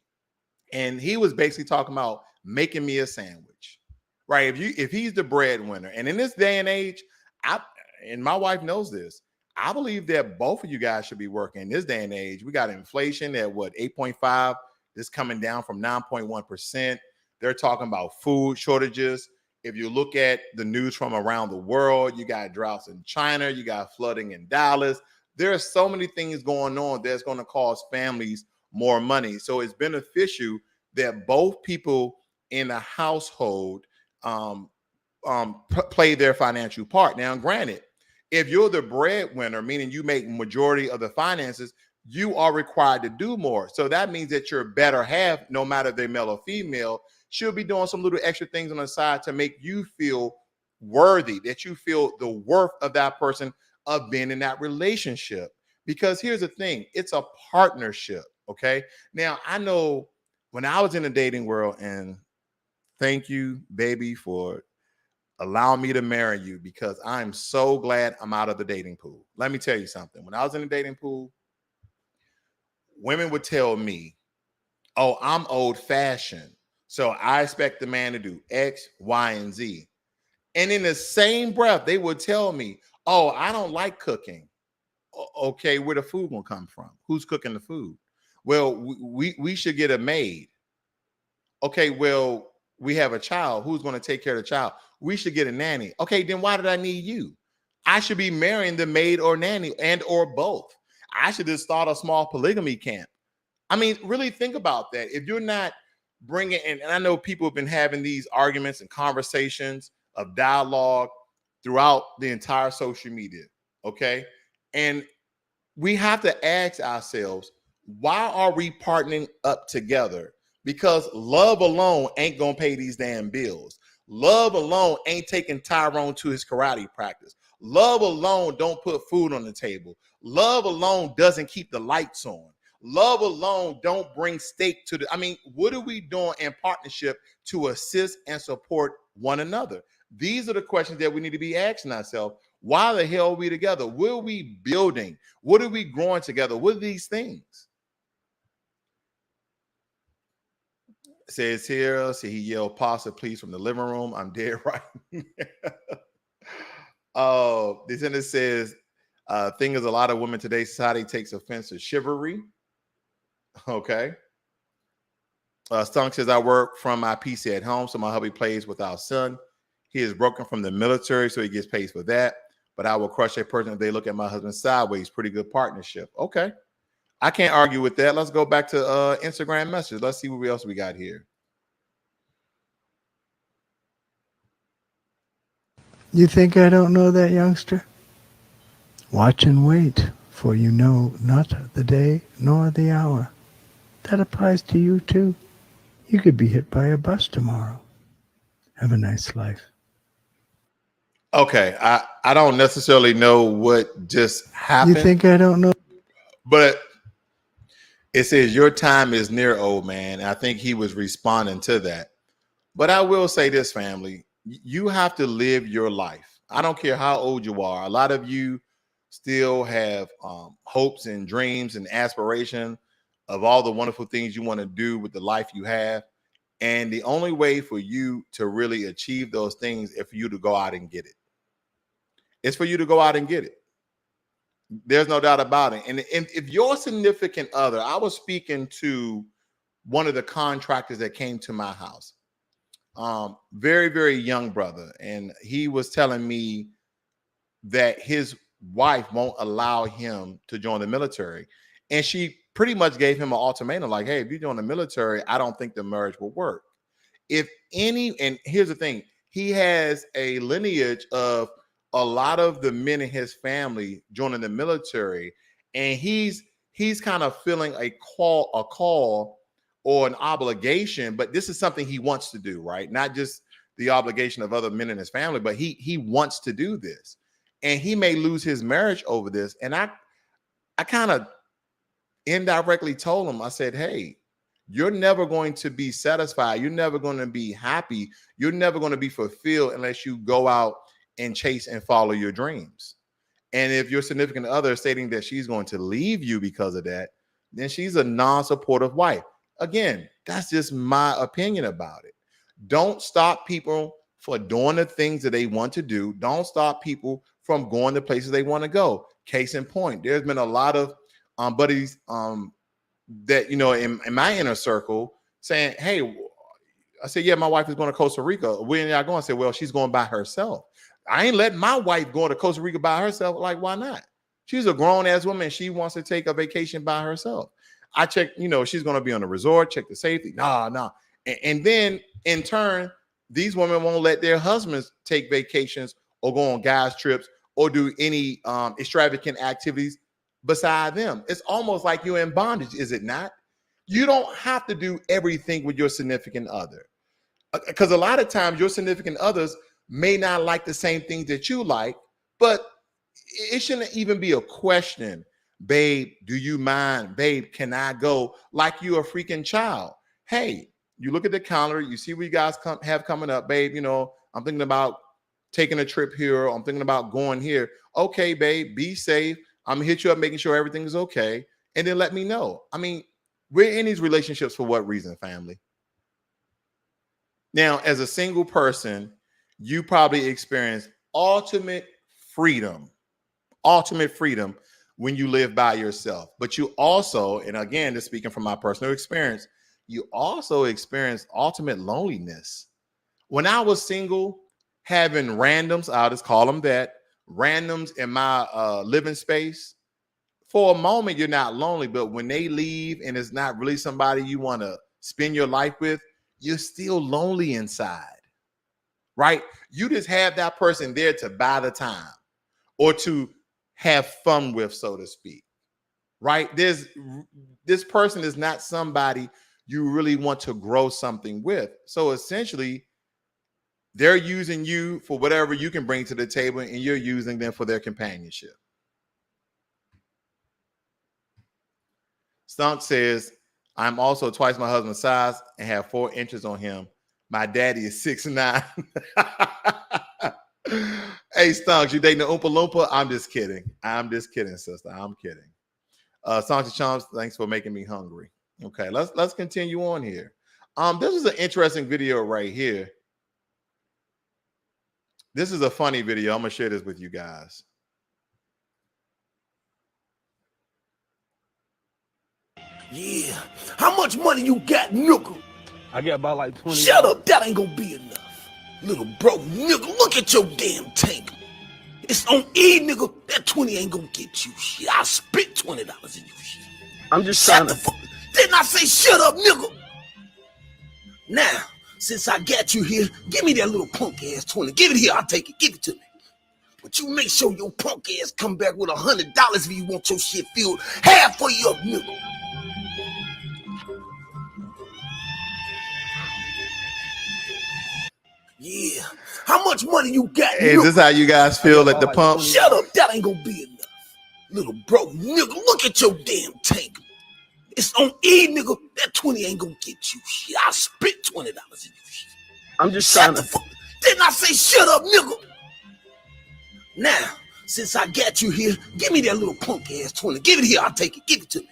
And he was basically talking about making me a sandwich, right? If he's the breadwinner, and in this day and age, and my wife knows this, I believe that both of you guys should be working in this day and age. We got inflation at 8.5. This coming down from 9.1%. They're talking about food shortages. If you look at the news from around the world, you got droughts in China, you got flooding in Dallas. There are so many things going on that's going to cost families more money. So it's beneficial that both people in a household play their financial part. Now, granted, if you're the breadwinner, meaning you make majority of the finances, you are required to do more. So that means that your better half, no matter if they're male or female, should be doing some little extra things on the side to make you feel worthy, that you feel the worth of that person, of being in that relationship. Because here's the thing, it's a partnership, okay? Now, I know when I was in the dating world, and thank you, baby, for allowing me to marry you, because I'm so glad I'm out of the dating pool. Let me tell you something. When I was in the dating pool, women would tell me, oh, I'm old fashioned, so I expect the man to do X, Y, and Z. And in the same breath, they would tell me, oh, I don't like cooking. Okay, where the food gonna come from? Who's cooking the food? Well, we should get a maid. Okay, well, we have a child. Who's going to take care of the child? We should get a nanny. Okay, then why did I need you? I should be marrying the maid or nanny, and or both. I should just start a small polygamy camp. I mean, really think about that. If you're not bringing in, and I know people have been having these arguments and conversations of dialogue throughout the entire social media, okay? And we have to ask ourselves, why are we partnering up together? Because love alone ain't gonna pay these damn bills. Love alone ain't taking Tyrone to his karate practice. Love alone don't put food on the table. Love alone doesn't keep the lights on. Love alone don't bring steak to the, I mean, what are we doing in partnership to assist and support one another? These are the questions that we need to be asking ourselves. Why the hell are we together? What are we building? What are we growing together? What are these things? It says here, see, he yelled pasta, please, from the living room. I'm dead right. This and it says, Thing is, a lot of women today's society takes offense to chivalry. Okay. Stunk says, I work from my PC at home, so my hubby plays with our son. He is broken from the military, so he gets paid for that. But I will crush a person if they look at my husband sideways. Pretty good partnership. Okay. I can't argue with that. Let's go back to Instagram messages. Let's see what else we got here. You think I don't know that, youngster? Watch and wait, for you know not the day nor the hour. That applies to you too. You could be hit by a bus tomorrow. Have a nice life. Okay, I don't necessarily know what just happened. You think I don't know? But it says your time is near, old man. I think he was responding to that. But I will say this, family, you have to live your life. I don't care how old you are. A lot of you still have hopes and dreams and aspiration of all the wonderful things you want to do with the life you have. And the only way for you to really achieve those things is for you to go out and get it. It's for you to go out and get it. There's no doubt about it. And if your significant other, I was speaking to one of the contractors that came to my house, very, very young brother. And he was telling me that his wife won't allow him to join the military. And she pretty much gave him an ultimatum like, hey, if you join the military, I don't think the marriage will work. If any, and here's the thing, he has a lineage of a lot of the men in his family joining the military, and he's kind of feeling a call or an obligation, but this is something he wants to do, right? Not just the obligation of other men in his family, but he wants to do this. And he may lose his marriage over this. And I kind of indirectly told him, I said, hey, you're never going to be satisfied. You're never going to be happy. You're never going to be fulfilled unless you go out and chase and follow your dreams. And if your significant other is stating that she's going to leave you because of that, then she's a non-supportive wife. Again, that's just my opinion about it. Don't stop people for doing the things that they want to do. Don't stop people from going to places they want to go. Case in point, there's been a lot of buddies that, you know, in my inner circle saying, hey, I said, yeah, my wife is going to Costa Rica. Where are y'all going? I said, well, she's going by herself. I ain't letting my wife go to Costa Rica by herself. Like, why not? She's a grown ass woman. She wants to take a vacation by herself. I checked, you know, she's going to be on a resort, check the safety. Nah. And then in turn, these women won't let their husbands take vacations or go on guys trips or do any extravagant activities beside them. It's almost like you're in bondage, is it not? You don't have to do everything with your significant other, because a lot of times your significant others may not like the same things that you like, but it shouldn't even be a question. Babe, do you mind? Babe, can I go? Like you're a freaking child. Hey, you look at the calendar, you see what you guys have coming up. Babe, you know, I'm thinking about taking a trip here. I'm thinking about going here. Okay, babe, be safe. I'm gonna hit you up, making sure everything is okay. And then let me know. I mean, we're in these relationships for what reason, family? Now, as a single person, you probably experience ultimate freedom when you live by yourself. But you also, and again, this speaking from my personal experience, you also experience ultimate loneliness. When I was single, having randoms, I'll just call them that, randoms in my living space, for a moment, you're not lonely, but when they leave and it's not really somebody you want to spend your life with, you're still lonely inside. Right? You just have that person there to buy the time or to have fun with, so to speak. Right? This person is not somebody you really want to grow something with. So essentially, they're using you for whatever you can bring to the table, and you're using them for their companionship. Stunk says, I'm also twice my husband's size and have 4 inches on him. My daddy is 6'9". Hey, Stunk, you dating the Oompa Loompa? I'm just kidding. I'm just kidding, sister. I'm kidding. Stunk Chomps, thanks for making me hungry. Okay, let's continue on here. This is an interesting video right here. This is a funny video. I'm gonna share this with you guys. Yeah. How much money you got, nigga? I got about like 20. Shut up, that ain't gonna be enough. Little broke nigga, look at your damn tank. It's on E, nigga. That 20 ain't gonna get you shit. I spit $20 in your shit. I'm just Shut trying the to. fuck. Didn't I say shut up, nigga? Now, since I got you here, give me that little punk ass 20. Give it here, I'll take it. Give it to me. But you make sure your punk ass come back with $100 if you want your shit filled. Half for you up, nigga. Yeah. How much money you got? Hey, is this how you guys feel at the pump? Shut up, that ain't gonna be enough. Little broke nigga, look at your damn tank. It's on E, nigga. That 20 ain't gonna get you shit. I spit $20 in your shit. I'm just Shut trying the to. fuck. Didn't I say shut up, nigga? Now, since I got you here, give me that little punk ass 20. Give it here, I'll take it. Give it to me.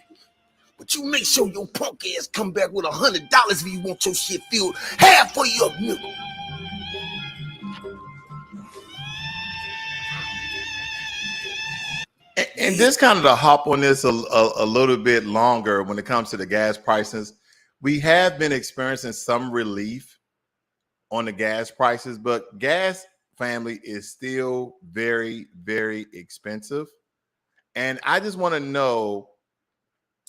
But you make sure your punk ass come back with $100 if you want your shit filled. Half for you up, nigga. And this kind of to hop on this a little bit longer when it comes to the gas prices. We have been experiencing some relief on the gas prices, but gas, family, is still very, very expensive. And I just want to know,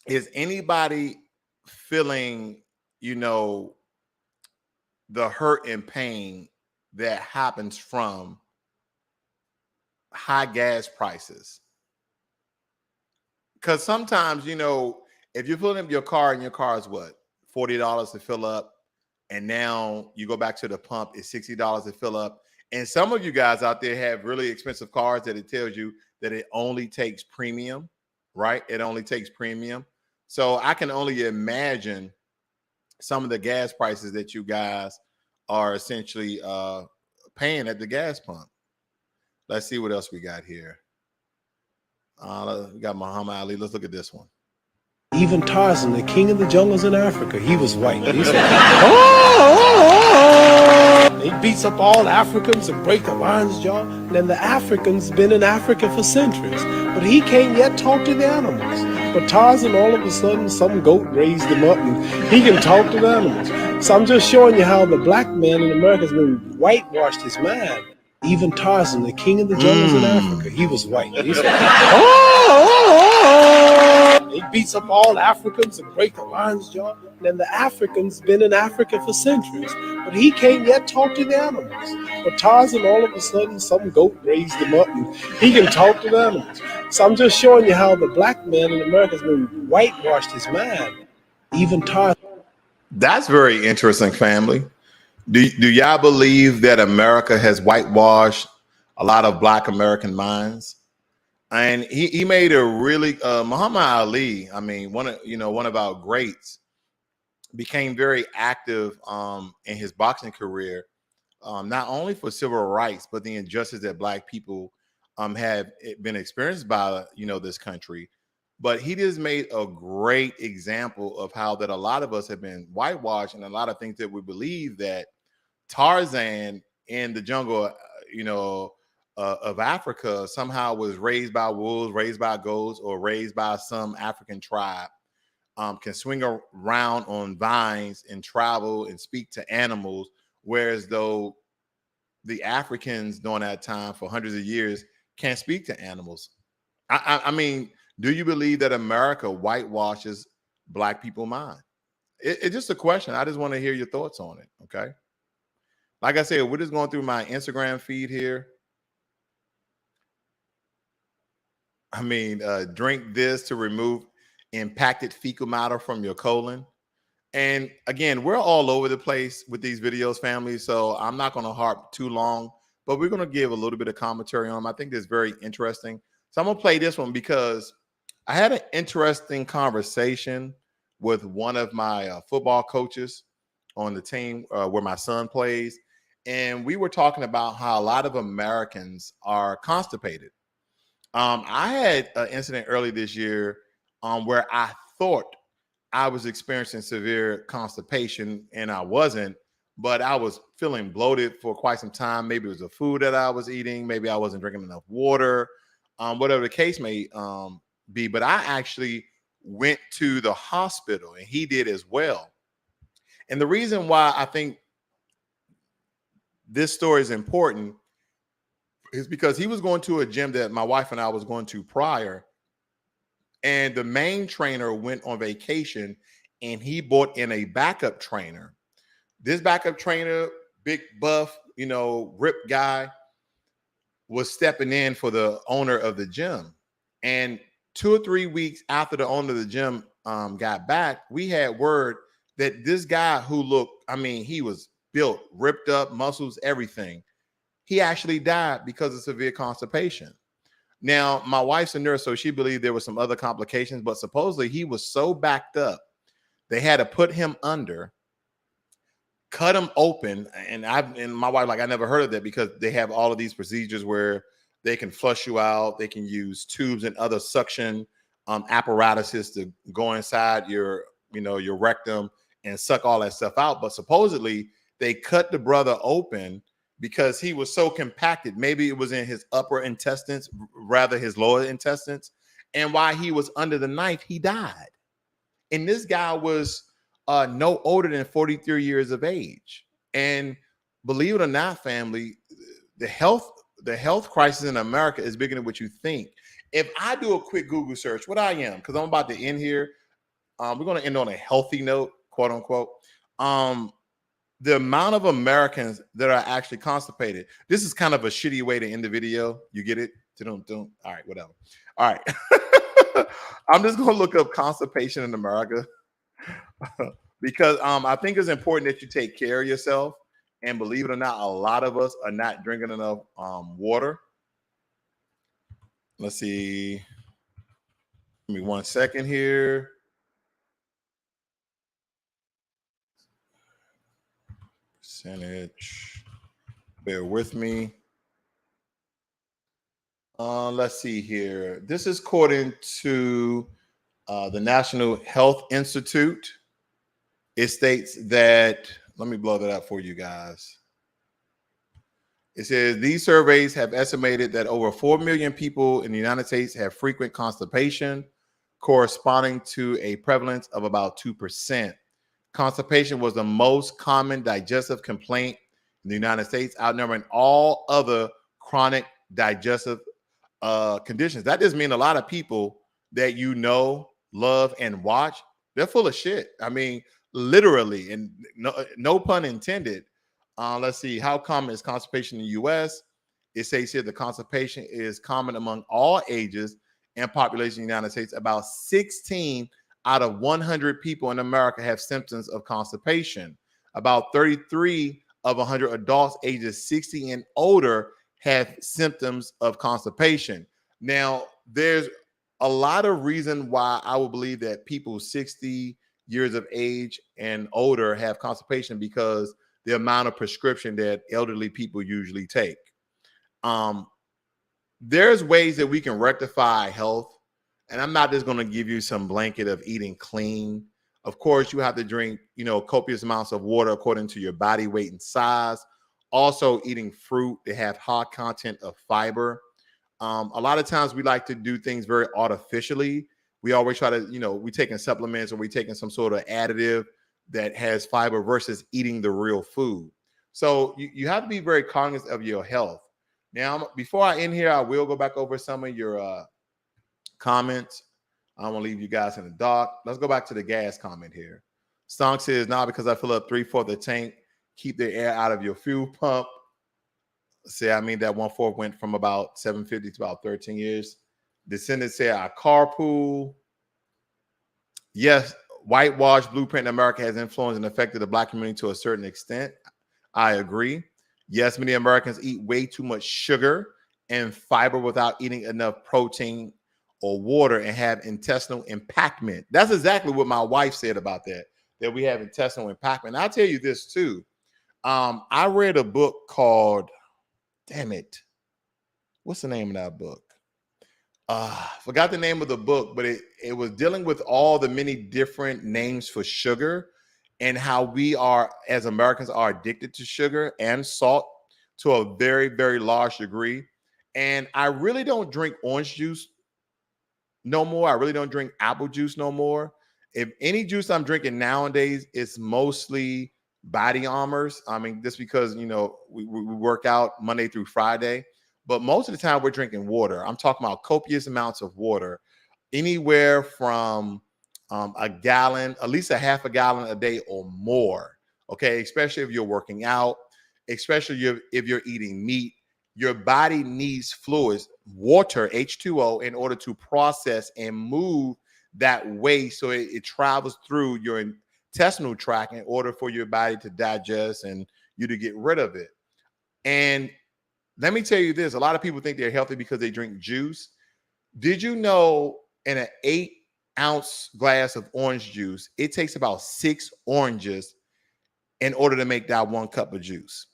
is anybody feeling, the hurt and pain that happens from high gas prices? Because sometimes, if you're filling up your car and your car is what, $40 to fill up, and now you go back to the pump, it's $60 to fill up. And some of you guys out there have really expensive cars that it tells you that it only takes premium, right? It only takes premium. So I can only imagine some of the gas prices that you guys are essentially paying at the gas pump. Let's see what else we got here. We got Muhammad Ali. Let's look at this one. Even Tarzan, the king of the jungles in Africa, he was white. He said, He beats up all Africans and break the lion's jaw. And then the Africans been in Africa for centuries, but he can't yet talk to the animals. But Tarzan, all of a sudden, some goat raised him up and he can talk to the animals. So I'm just showing you how the black man in America has been whitewashed his mind. Even Tarzan, the king of the jungles in Africa, he was white. He said, He beats up all Africans and break the lion's jaw. And then the Africans been in Africa for centuries, but he can't yet talk to the animals. But Tarzan, all of a sudden, some goat raised him up and he can talk to the animals. So I'm just showing you how the black man in America has been whitewashed his mind. Even Tarzan. That's very interesting, family. Do y'all believe that America has whitewashed a lot of Black American minds? And he made a really Muhammad Ali. I mean, one of our greats, became very active in his boxing career, not only for civil rights, but the injustice that Black people have been experienced by this country. But he just made a great example of how that a lot of us have been whitewashed, and a lot of things that we believe that Tarzan in the jungle, of Africa somehow was raised by wolves, raised by goats, or raised by some African tribe, can swing around on vines and travel and speak to animals, whereas though the Africans during that time for hundreds of years can't speak to animals. I mean, do you believe that America whitewashes Black people's mind? It's just a question. I just want to hear your thoughts on it. Okay. Like I said, we're just going through my Instagram feed here. I mean, drink this to remove impacted fecal matter from your colon. And again, we're all over the place with these videos, family. So I'm not going to harp too long, but we're going to give a little bit of commentary on them. I think that's very interesting. So I'm going to play this one because I had an interesting conversation with one of my football coaches on the team where my son plays. And we were talking about how a lot of Americans are constipated. I had an incident early this year where I thought I was experiencing severe constipation, and I wasn't, but I was feeling bloated for quite some time. Maybe it was the food that I was eating. Maybe I wasn't drinking enough water, whatever the case may be. But I actually went to the hospital, and he did as well. And the reason why I think this story is important is because he was going to a gym that my wife and I was going to prior, and the main trainer went on vacation, and he brought in a backup trainer. This backup trainer, big buff, ripped guy, was stepping in for the owner of the gym. And 2 or 3 weeks after the owner of the gym got back, we had word that this guy who looked, he was built, ripped up, muscles, everything. He actually died because of severe constipation. Now, my wife's a nurse, so she believed there were some other complications, but supposedly he was so backed up, they had to put him under, cut him open. And my wife, I never heard of that, because they have all of these procedures where they can flush you out. They can use tubes and other suction apparatuses to go inside your rectum and suck all that stuff out. But supposedly they cut the brother open because he was so compacted. Maybe it was in his upper intestines, rather his lower intestines. And while he was under the knife, he died. And this guy was no older than 43 years of age. And believe it or not, family, the health crisis in America is bigger than what you think. If I do a quick Google search, what I am, because I'm about to end here, we're going to end on a healthy note, quote unquote. The amount of Americans that are actually constipated. This is kind of a shitty way to end the video. You get it? All right, whatever. All right. I'm just going to look up constipation in America because I think it's important that you take care of yourself. And believe it or not, a lot of us are not drinking enough water. Let's see. Give me 1 second here. Percentage. Bear with me. Let's see here. This is according to the National Health Institute. It states that, let me blow that up for you guys. It says these surveys have estimated that over 4 million people in the United States have frequent constipation, corresponding to a prevalence of about 2%. Constipation was the most common digestive complaint in the United States, outnumbering all other chronic digestive conditions. That just means a lot of people that love, and watch, they're full of shit. Literally, and no pun intended. Let's see, how common is constipation in the U.S.? It says here the constipation is common among all ages and population in the United States. About 16 out of 100 people in America have symptoms of constipation. About 33 of 100 adults ages 60 and older have symptoms of constipation. Now, there's a lot of reason why I would believe that people 60 years of age and older have constipation, because the amount of prescription that elderly people usually take. There's ways that we can rectify health. And I'm not just going to give you some blanket of eating clean. Of course, you have to drink, copious amounts of water according to your body weight and size. Also eating fruit that have high content of fiber. A lot of times we like to do things very artificially. We always try to, we taking supplements or we taking some sort of additive that has fiber versus eating the real food. So you have to be very cognizant of your health. Now, before I end here, I will go back over some of your comments. I don't want to leave you guys in the dark. Let's go back to the gas comment here. Stonk says, now because I fill up 3/4 of the tank, keep the air out of your fuel pump. Say, that 1/4 went from about 750 to about 13 years. Descendants say, I carpool. Yes, whitewash blueprint in America has influenced and affected the Black community to a certain extent. I agree. Yes, many Americans eat way too much sugar and fiber without eating enough protein or water and have intestinal impactment. That's exactly what my wife said about that we have intestinal impactment. I'll tell you this too. I read a book called, what's the name of that book? Forgot the name of the book, but it was dealing with all the many different names for sugar and how we are, as Americans, are addicted to sugar and salt to a very, very large degree. And I really don't drink orange juice no more. I really don't drink apple juice no more. If any juice I'm drinking nowadays, it's mostly Body Armors. I mean, just because, you know, we work out Monday through Friday, but most of the time we're drinking water. I'm talking about copious amounts of water, anywhere from a gallon, at least a half a gallon a day or more. Okay, especially if you're working out, especially if you're eating meat. Your body needs fluids, water, H2O, in order to process and move that waste so it travels through your intestinal tract in order for your body to digest and you to get rid of it. And let me tell you this, a lot of people think they're healthy because they drink juice. Did you know in an 8-ounce glass of orange juice, it takes about 6 oranges in order to make that 1 cup of juice?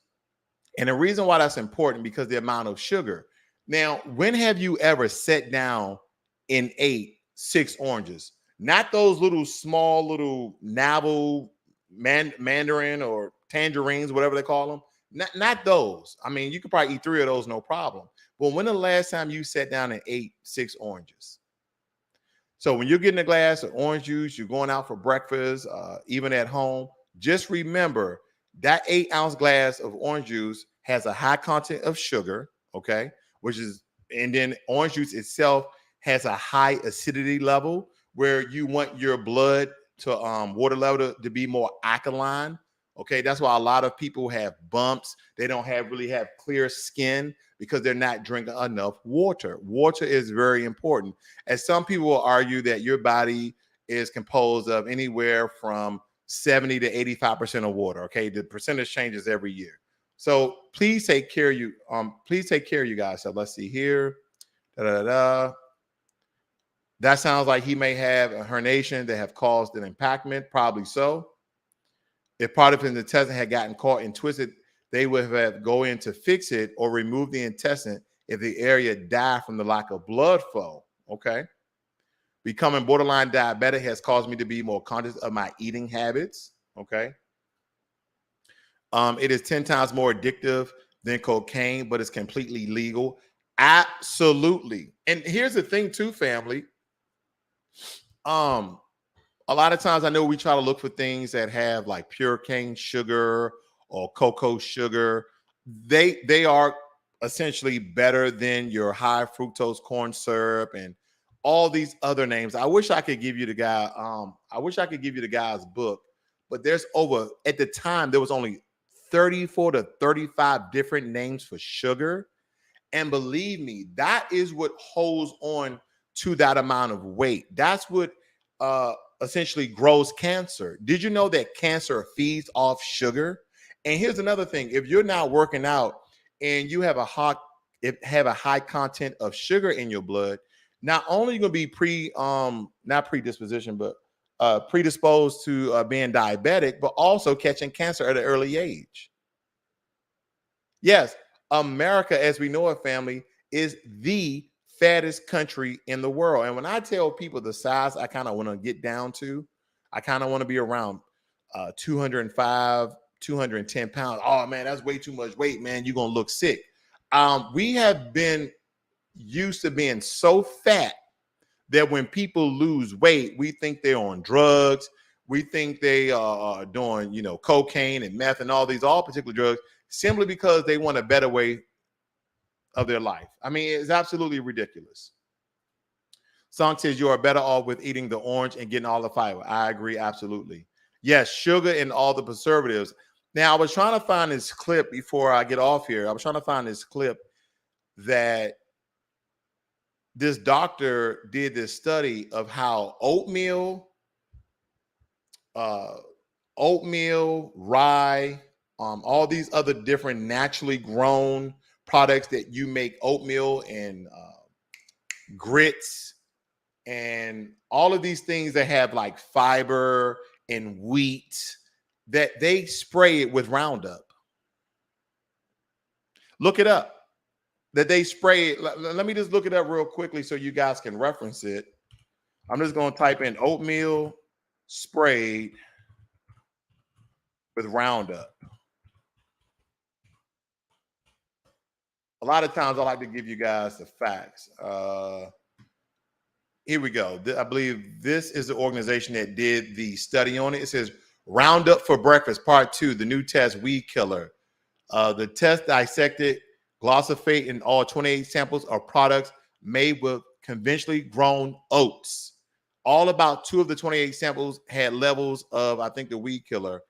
And the reason why that's important, because the amount of sugar. Now, when have you ever sat down and ate 6 oranges? Not those little small little navel mandarin or tangerines, whatever they call them. Not those. I mean, you could probably eat 3 of those, no problem. But when the last time you sat down and ate 6 oranges? So when you're getting a glass of orange juice, you're going out for breakfast, even at home, just remember that 8-ounce glass of orange juice has a high content of sugar, okay, and then orange juice itself has a high acidity level where you want your blood to water level to be more alkaline. Okay, that's why a lot of people have bumps. They don't really have clear skin because they're not drinking enough water. Water is very important. As some people will argue that your body is composed of anywhere from 70 to 85% of water. Okay, the percentage changes every year. So please take care of you. Please take care of you guys. So let's see here. That sounds like he may have a herniation that have caused an impactment. Probably so. If part of his intestine had gotten caught and twisted, they would have go in to fix it or remove the intestine if the area died from the lack of blood flow. Okay. Becoming borderline diabetic has caused me to be more conscious of my eating habits. Okay. It is 10 times more addictive than cocaine, but it's completely legal. Absolutely. And here's the thing too, family. A lot of times I know we try to look for things that have like pure cane sugar or cocoa sugar. They are essentially better than your high fructose corn syrup and all these other names. I wish I could give you the guy. I wish I could give you the guy's book, but there's at the time, there was only 34 to 35 different names for sugar. And believe me, that is what holds on to that amount of weight. That's what essentially grows cancer. Did you know that cancer feeds off sugar? And here's another thing. If you're not working out and you have a high content of sugar in your blood, not only are you going to be predisposed to being diabetic, but also catching cancer at an early age. Yes, America, as we know it, family, is the fattest country in the world. And when I tell people the size I kind of want to get down to, I kind of want to be around 205, 210 pounds. Oh man, that's way too much weight, man. You're going to look sick. We have been used to being so fat that when people lose weight, we think they're on drugs. We think they are doing, cocaine and meth and all particular drugs simply because they want a better way of their life. I mean, it's absolutely ridiculous. Song says you are better off with eating the orange and getting all the fiber. I agree, absolutely. Yes, sugar and all the preservatives. Now, I was trying to find this clip before I get off here. I was trying to find this clip that this doctor did this study of how oatmeal, rye, all these other different naturally grown products that you make oatmeal and grits and all of these things that have like fiber and wheat, that they spray it with Roundup. Look it up. That they spray it. Let me just look it up real quickly so you guys can reference it. I'm just going to type in oatmeal sprayed with Roundup. A lot of times I like to give you guys the facts. here we go. I believe this is the organization that did the study on it. It says Roundup for Breakfast, Part 2, the new test, weed killer. The test dissected glyphosate in all 28 samples of products made with conventionally grown oats. All about 2 of the 28 samples had levels of, I think, the weed killer.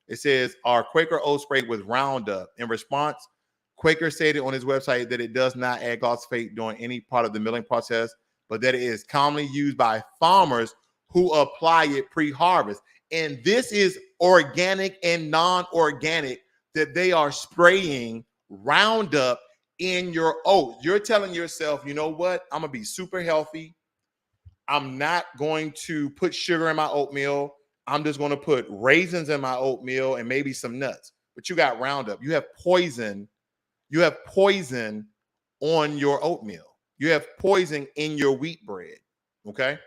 It says, our Quaker oat sprayed with Roundup. In response, Quaker stated on his website that it does not add glyphosate during any part of the milling process, but that it is commonly used by farmers who apply it pre-harvest. And this is organic and non-organic, that they are spraying Roundup in your oats. You're telling yourself, you know what? I'm going to be super healthy. I'm not going to put sugar in my oatmeal. I'm just going to put raisins in my oatmeal and maybe some nuts. But you got Roundup. You have poison. You have poison on your oatmeal. You have poison in your wheat bread. Okay?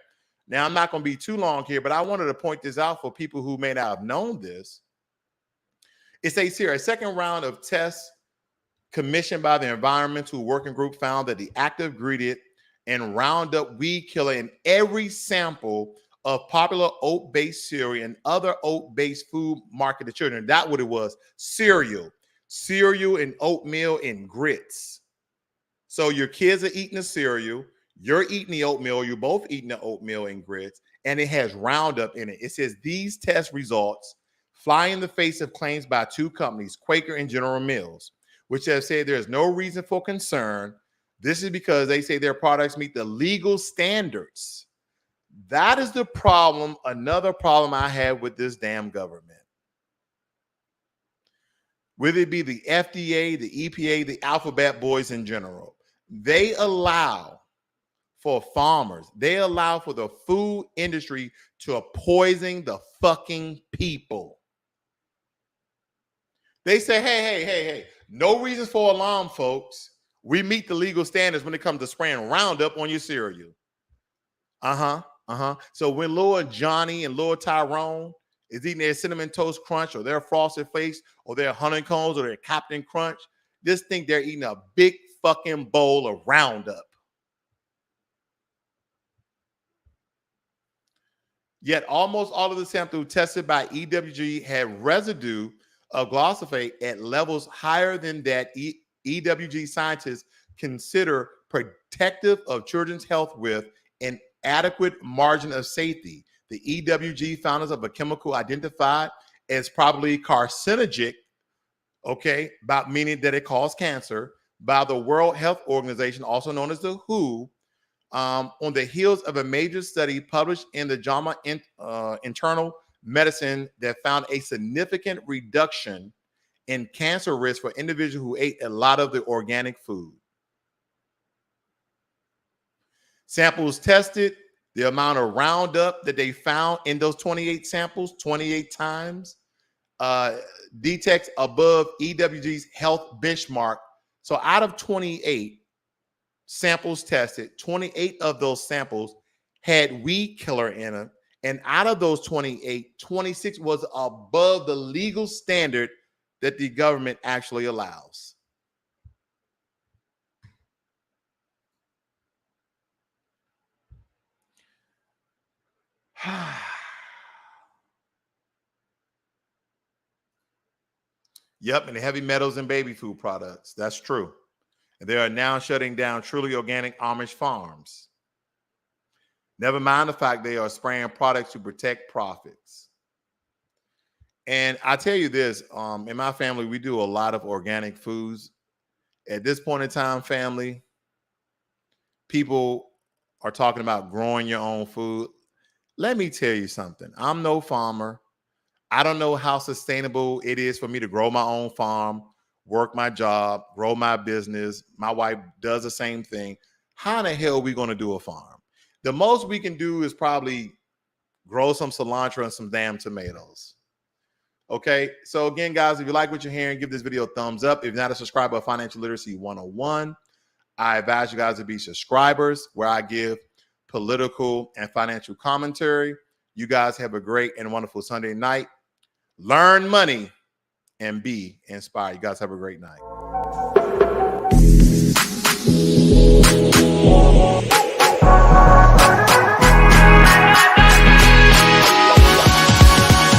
Now, I'm not going to be too long here, but I wanted to point this out for people who may not have known this. It says here, a second round of tests commissioned by the Environmental Working Group found that the active ingredient in Roundup weed killer in every sample of popular oat-based cereal and other oat-based food marketed to children. That's what it was, cereal and oatmeal and grits. So your kids are eating the cereal, you're eating the oatmeal, you're both eating the oatmeal and grits, and it has Roundup in it. It says these test results fly in the face of claims by 2 companies, Quaker and General Mills, which have said there's no reason for concern. This is because they say their products meet the legal standards. That is the problem, another problem I have with this damn government. Whether it be the FDA, the EPA, the alphabet boys in general, they allow for farmers, they allow for the food industry to poison the fucking people. They say, hey, no reason for alarm, folks. We meet the legal standards when it comes to spraying Roundup on your cereal. So when Lord Johnny and Lord Tyrone is eating their Cinnamon Toast Crunch or their Frosted Flakes or their Honeycombs or their Captain Crunch, just think they're eating a big fucking bowl of Roundup. Yet almost all of the samples tested by EWG had residue of glyphosate at levels higher than that EWG scientists consider protective of children's health with an adequate margin of safety. The EWG founders of a chemical identified as probably carcinogenic, okay, about meaning that it causes cancer, by the World Health Organization, also known as the WHO, on the heels of a major study published in the JAMA Internal Medicine that found a significant reduction in cancer risk for individuals who ate a lot of the organic food. Samples tested, the amount of Roundup that they found in those 28 samples, 28 times, detects above EWG's health benchmark. So out of 28 samples tested, 28 of those samples had weed killer in them. And out of those 28, 26 was above the legal standard that the government actually allows. Yep, and the heavy metals and baby food products. That's true. And they are now shutting down truly organic Amish farms. Never mind the fact they are spraying products to protect profits. And I tell you this, in my family, we do a lot of organic foods. At this point in time, family, people are talking about growing your own food. Let me tell you something. I'm no farmer. I don't know how sustainable it is for me to grow my own farm, work my job, grow my business. My wife does the same thing. How in the hell are we going to do a farm? The most we can do is probably grow some cilantro and some damn tomatoes. Okay, so again, guys, if you like what you're hearing, give this video a thumbs up. If you're not a subscriber of Financial Literacy 101, I advise you guys to be subscribers, where I give political and financial commentary. You guys have a great and wonderful Sunday night. Learn money and be inspired. You guys have a great night.